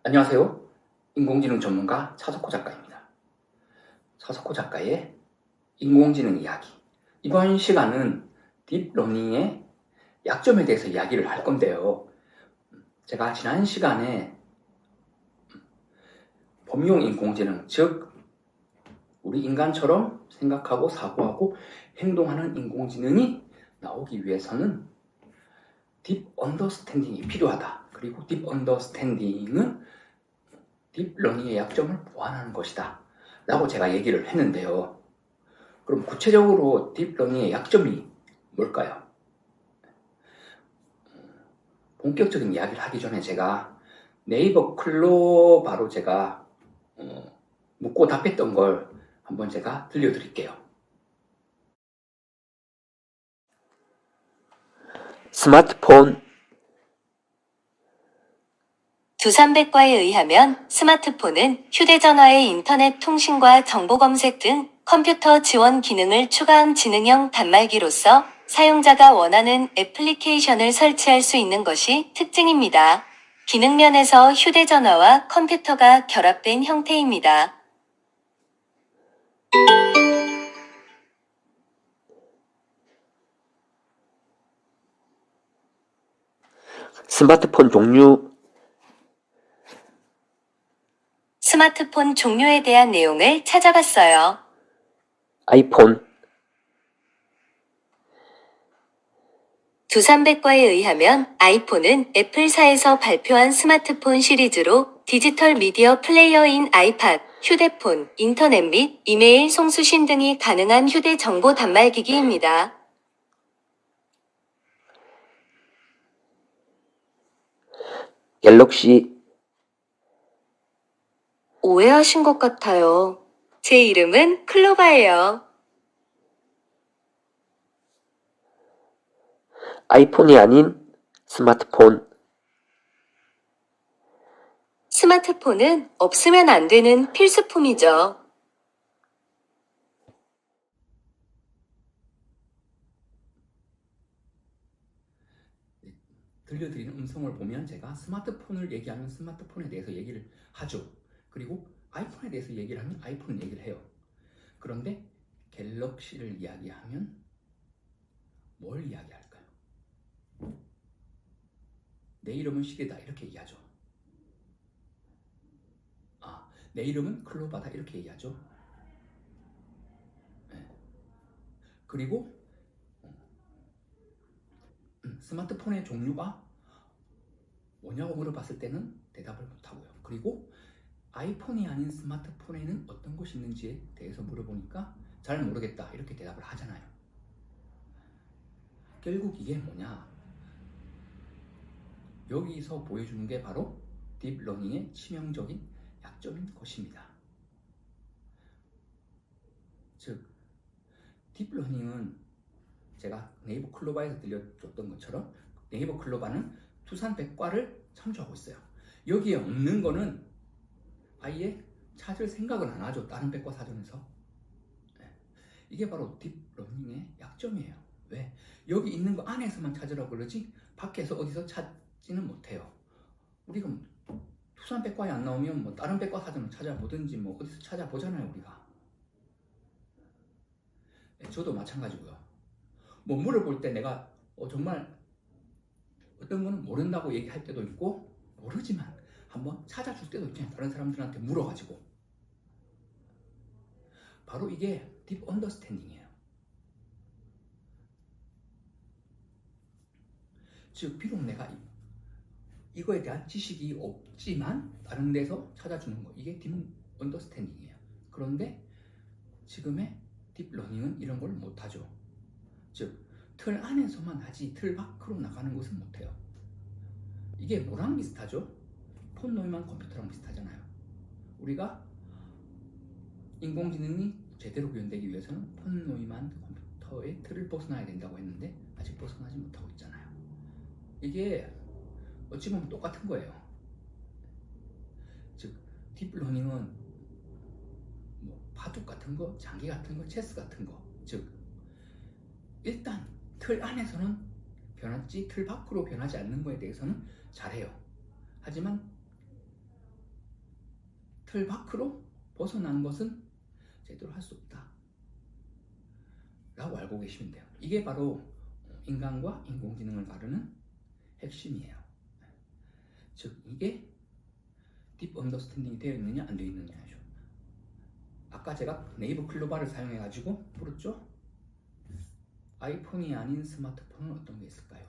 안녕하세요. 인공지능 전문가 차석호 작가입니다. 차석호 작가의 인공지능 이야기. 이번 시간은 딥러닝의 약점에 대해서 이야기를 할 건데요. 제가 지난 시간에 범용 인공지능, 즉 우리 인간처럼 생각하고 사고하고 행동하는 인공지능이 나오기 위해서는 딥 언더스탠딩이 필요하다. 그리고 딥 언더스탠딩은 딥러닝의 약점을 보완하는 것이다 라고 제가 얘기를 했는데요. 그럼 구체적으로 딥러닝의 약점이 뭘까요? 본격적인 이야기를 하기 전에 제가 네이버 클로바로 제가 묻고 답했던 걸 한번 제가 들려드릴게요. 스마트폰 두산백과에 의하면 스마트폰은 휴대전화의 인터넷 통신과 정보 검색 등 컴퓨터 지원 기능을 추가한 지능형 단말기로서 사용자가 원하는 애플리케이션을 설치할 수 있는 것이 특징입니다. 기능 면에서 휴대전화와 컴퓨터가 결합된 형태입니다. 스마트폰 종류에 대한 내용을 찾아봤어요. 아이폰, 두산백과에 의하면 아이폰은 애플사에서 발표한 스마트폰 시리즈로 디지털 미디어 플레이어인 아이팟, 휴대폰, 인터넷 및 이메일 송수신 등이 가능한 휴대정보 단말기기입니다. 갤럭시, 오해하신 것 같아요. 제 이름은 클로바예요. 아이폰이 아닌 스마트폰, 스마트폰은 없으면 안 되는 필수품이죠. 들려드리는 음성을 보면 제가 스마트폰을 얘기하면 스마트폰에 대해서 얘기를 하죠. 그리고 아이폰에 대해서 얘기를 하면 아이폰을 얘기를 해요. 그런데 갤럭시를 이야기하면 뭘 이야기할까요? 내 이름은 시계다 이렇게 얘기하죠. 내 이름은 클로바다 이렇게 얘기하죠. 네. 그리고 스마트폰의 종류가 뭐냐고 물어봤을 때는 대답을 못하고요. 그리고 아이폰이 아닌 스마트폰에는 어떤 것이 있는지에 대해서 물어보니까 잘 모르겠다 이렇게 대답을 하잖아요. 결국 이게 뭐냐, 여기서 보여주는 게 바로 딥러닝의 치명적인 약점인 것입니다. 즉 딥러닝은 제가 네이버 클로바에서 들려줬던 것처럼 네이버 클로바는 두산백과를 참조하고 있어요. 여기에 없는 거는 아예 찾을 생각을 안 하죠. 다른 백과 사전에서. 이게 바로 딥러닝의 약점이에요. 왜? 여기 있는 거 안에서만 찾으라고 그러지 밖에서 어디서 찾지는 못해요. 우리가 두산백과에 안 나오면 뭐 다른 백과 사전을 찾아보든지 뭐 어디서 찾아보잖아요. 우리가. 저도 마찬가지고요. 뭐 물어볼 때 내가 정말 어떤 거는 모른다고 얘기할 때도 있고 모르지만 한번 찾아줄 때도 있잖아요. 다른 사람들한테 물어가지고. 바로 이게 딥 언더스탠딩이에요. 즉 비록 내가 이거에 대한 지식이 없지만 다른 데서 찾아주는 거, 이게 딥 언더스탠딩이에요. 그런데 지금의 딥러닝은 이런 걸 못하죠. 즉 틀 안에서만 하지 틀 밖으로 나가는 것은 못해요. 이게 뭐랑 비슷하죠? 폰 노이만 컴퓨터랑 비슷하잖아요. 우리가 인공지능이 제대로 구현되기 위해서는 폰 노이만 컴퓨터의 틀을 벗어나야 된다고 했는데 아직 벗어나지 못하고 있잖아요. 이게 어찌 보면 똑같은 거예요. 즉 딥러닝은 뭐 바둑 같은 거, 장기 같은 거, 체스 같은 거, 즉 일단 틀 안에서는 변하지 틀 밖으로 변하지 않는 거에 대해서는 잘해요. 하지만 틀 밖으로 벗어난 것은 제대로 할 수 없다 라고 알고 계시면 돼요. 이게 바로 인간과 인공지능을 다루는 핵심이에요. 즉 이게 딥 언더스탠딩이 되어 있느냐 안 되어 있느냐죠. 아까 제가 네이버 클로바를 사용해 가지고 물었죠. 아이폰이 아닌 스마트폰은 어떤 게 있을까요?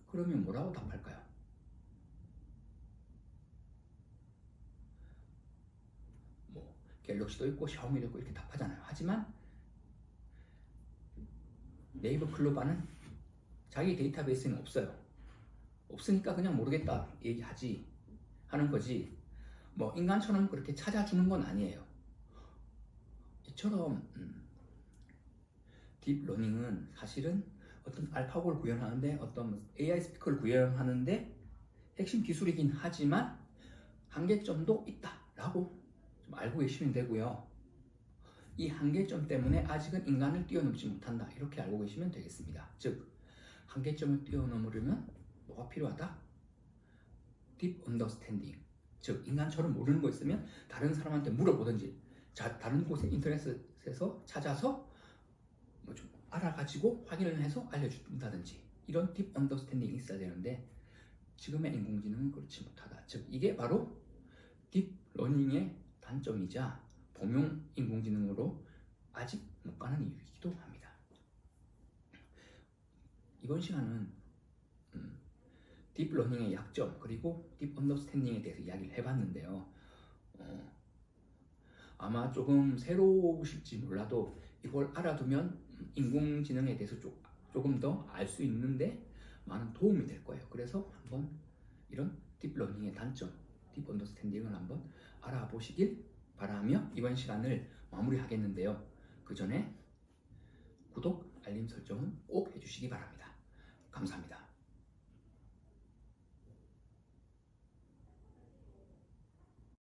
그러면 뭐라고 답할까요? 뭐 갤럭시도 있고 샤오미도 있고 이렇게 답하잖아요. 하지만 네이버 클로바는 자기 데이터베이스에는 없어요. 없으니까 그냥 모르겠다 얘기하지 하는 거지, 뭐 인간처럼 그렇게 찾아주는 건 아니에요. 이처럼 딥러닝은 사실은 어떤 알파고를 구현하는데, 어떤 AI 스피커를 구현하는데 핵심 기술이긴 하지만 한계점도 있다라고 좀 알고 계시면 되고요. 이 한계점 때문에 아직은 인간을 뛰어넘지 못한다 이렇게 알고 계시면 되겠습니다. 즉 한계점을 뛰어넘으려면 뭐가 필요하다? 딥 언더스탠딩, 즉 인간처럼 모르는 거 있으면 다른 사람한테 물어보든지 다른 곳에 인터넷에서 찾아서 뭐 좀 알아가지고 확인을 해서 알려준다든지 이런 딥 언더스탠딩이 있어야 되는데 지금의 인공지능은 그렇지 못하다. 즉 이게 바로 딥 러닝의 단점이자 범용 인공지능으로 아직 못 가는 이유이기도 합니다. 이번 시간은 딥러닝의 약점 그리고 딥 언더스탠딩에 대해서 이야기를 해봤는데요. 아마 조금 새로우실지 몰라도 이걸 알아두면 인공지능에 대해서 조금 더 알 수 있는데 많은 도움이 될 거예요. 그래서 한번 이런 딥러닝의 단점, 딥 언더스탠딩을 한번 알아보시길 바라며 이번 시간을 마무리하겠는데요. 그 전에 구독, 알림 설정은 꼭 해주시기 바랍니다. 감사합니다.